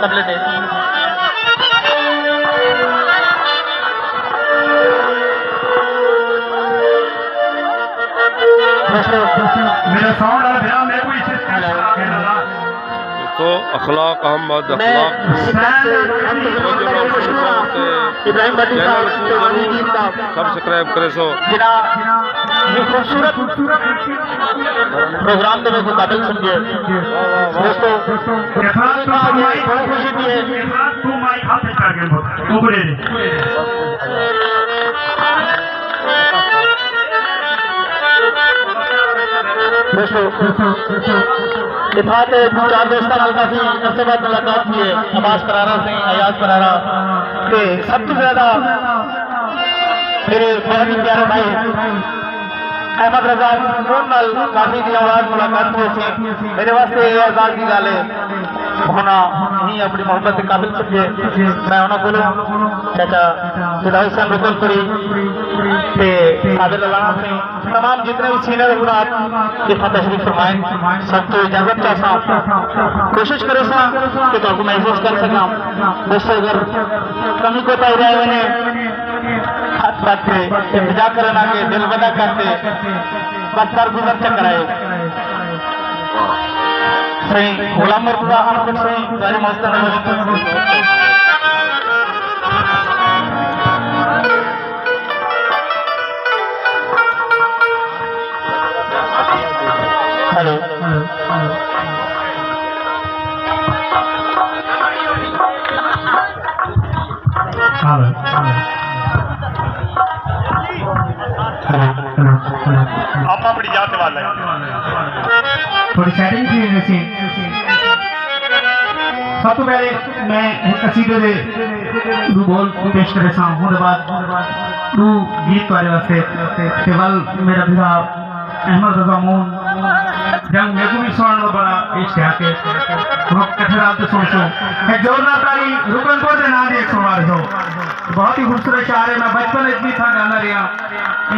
तबले दे मेरा साउंड आ रहा मेरे को इसे तो अखलाक अहमद अखलाक इब्राहिम भट्टी साहब सब्सक्राइब करे सो ये खूबसूरत प्रोग्राम देने को काबिल समझे दोस्तों। बहुत खुशी भी है तू माइक हाथ में कर गए तू बोले दोस्तों इत्तेफाक दो चार दोस्तों नाल काफी अरसे बाद मुलाकात हुई है। अब्बास करारा से अयाज करारा के सबसे ज्यादा मेरे बहुत ही प्यारे भाई अहमद रजा नून नाल काफी की आवाज मुलाकात हुई सी मेरे वास्ते एजाज की गल है होना ही अपनी मोहब्बत के काबिल समझे। मैं उन्होंने बोलूँ चाचा फिदाई साहब रुकनपुरी के काबिल अल्लाह से तमाम जितने भी सीनियर हुरात के तशरीफ फरमाएं सबको इजाजत चाहता कोशिश करे सा कि तो महसूस कर सका। दोस्तों अगर कमी को पाई रहे मैंने हाथ बात पे इंतजा करना के दिल बदा करते बस सर गुजर चक्राए सही गुलाम मुर्तजा खान सही जारी मौसम हेलो आप अपनी जात वाला थोड़ी सेटिंग थी वैसे सब तो पहले मैं एक कसीदे दे दो बोल पेश करे सा होने बाद दो गीत वाले वास्ते केवल मेरा भी अहमद रजा मून जंग मेरे को भी सुनने बड़ा पेश किया के रोक कठराल तो सुन सो है जोरदार ताली रुकनपुर दे ना दे सुना रहे हो। बहुत ही खूबसूरत शायर है। मैं बचपन इतनी था गाना रहा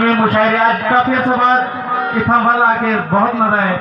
ये मुशायरे आज काफी अर्सा बाद इतना वाला आके बहुत मजा है।